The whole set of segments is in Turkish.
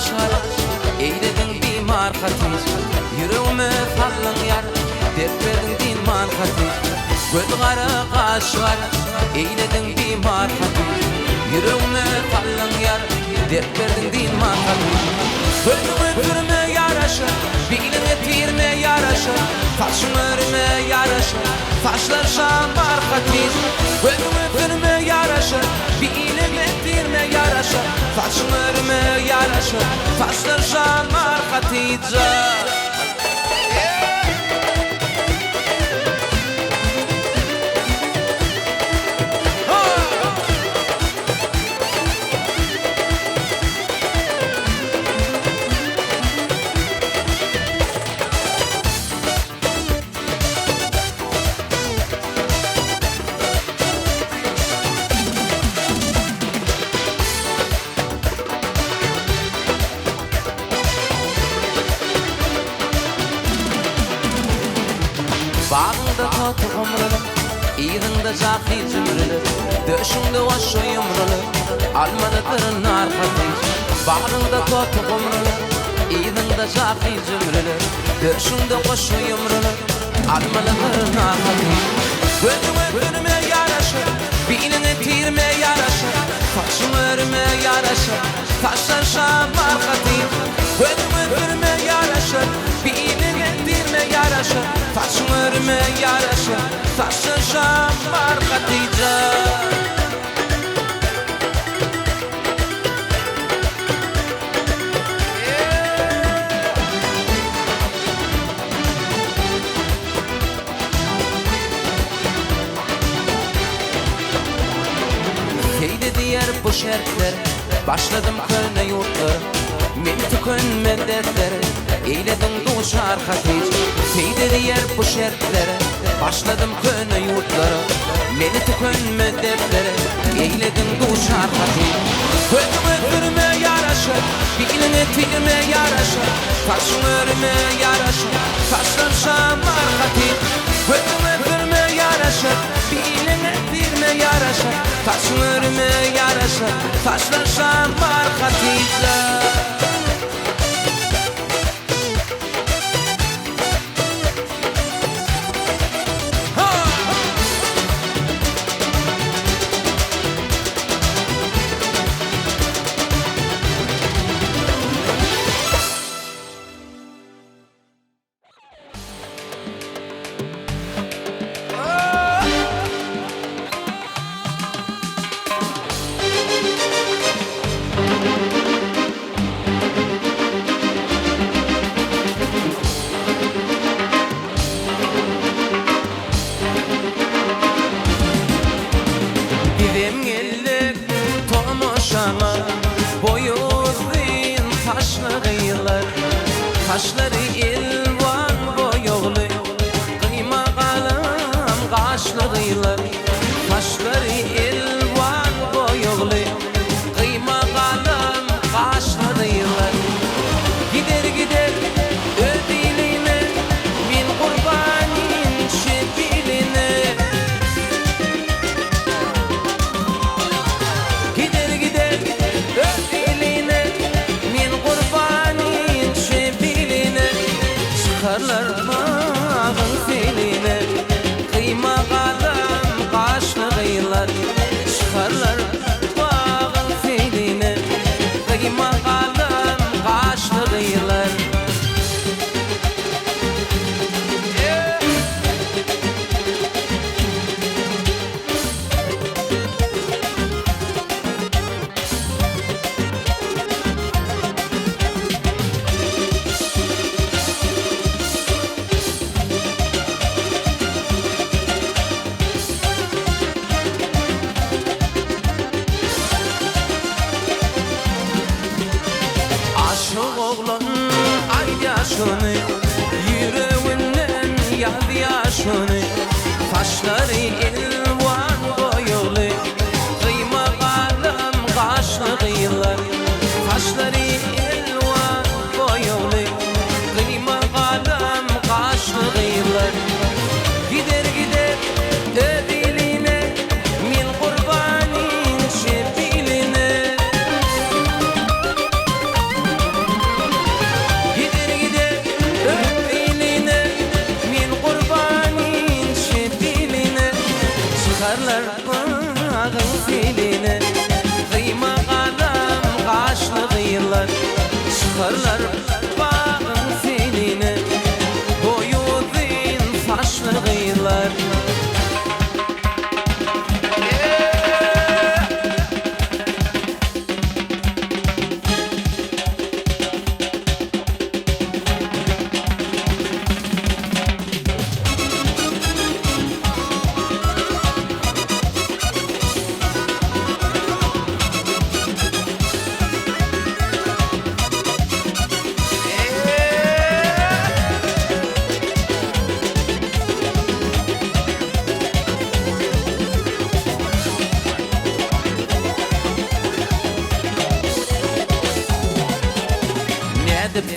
kaşar eyledin bimar hatiz yüreğime fallın yar dert verdin dinman hatiz göz kara kaşar eyledin bimar hatiz yüreğime fallın yar dert verdin dinman hatiz gözüme gürme yaraşır biline tirme yaraşır faşın örme yaraşır faşlar şambar hatiz gözüme gürme yaraşır biline tirme yaraşır faşın örme yaraşır faşlar şambar hatiz Bağında tatı umrulu, iyidinde cahil cümrülü, döşünde oşu yumrulu, almanıdırın arkadıyız. Bağında tatı umrulu, iyidinde cahil cümrülü, döşünde oşu yumrulu, almanıdırın arkadıyız. Gözüme gülme yaraşır, biline tirme yaraşır, faşım örme yaraşır, taşlar şam arkadıyız. Gözüme gülme yaraşır, biline tirme yaraşır, faşım örme yaraşır, taşlar şam arkadıyız. Keyde diğer bu şertler başladım köne yurtlar meni tükönme dertler eyledim duşar hatiz Keyde diğer bu şertler başladım köne yurtlar meni tükönme dertler eyledim duşar hatiz Gözüme gürme yaraşır biline tirme yaraşır taşın örme yaraşır taşlar şamar hatiz Gözüme gürme yaraşır biline tirme yaraşır taşın örme yaraşır taşlar şamar hatizler boyu uzun taşlı kıyılar taşları ilvan boyoglu kıyma kalem kaşlı kıyılar taşları ilvan boyoglu kıyma kalem kaşlı kıyılar gider gider ödiline min kurbanin şebiline çıkarlar bağın seline kıyma kalem kaşlı kıyılar çıkarlar bağın seline kıyma kalem kaşlı kıyılar oğlan ay yaşını yüreğinden yaz yaşını taşları elvan boyulu kıyma kalem kaşlı kıyılar taşları elvan boyulu kıyma kalem kaşlı kıyılar gider gider ödiline min kurbanin şebiline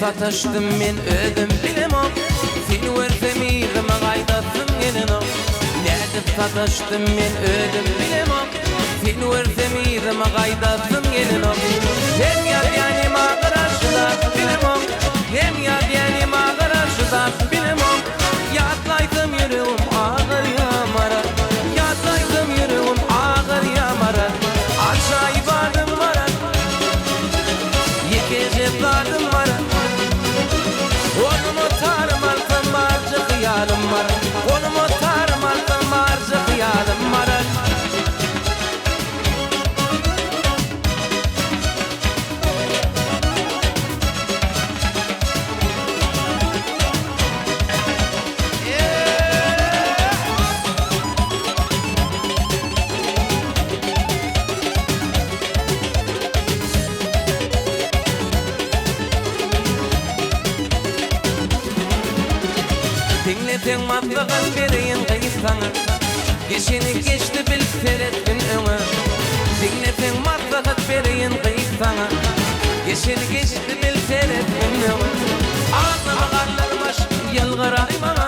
sataştım men ödüm bilemem. Seni görsem ýerime gaýdatsyň gelinim. Nädip sataştım men ödüm bilemem. Seni görsem ýerime gaýdatsyň gelinim. Hem ýar ýanyma garaşda bilemem. Hem ýar ýanyma garaşda bilemem. Ýatlaýdym ýüregim ağır ýamara. Ýatlaýdym ýüregim ağır ýamara. Aşaýyp adym bara. Ýekejep adym bara. Onumu tarmalsam barca hıyalım var. Onumu tarmalsam barca hıyalım var. Dinleteň matlagan bereýin gyýsaňa. Geçeni geçti bil seretdin öňe. Dinleteň matlagan bereýin gyýsaňa. Geçeni geçti bil seretdin öňe. Anlamaganlar baş ýalgaraýmaňa.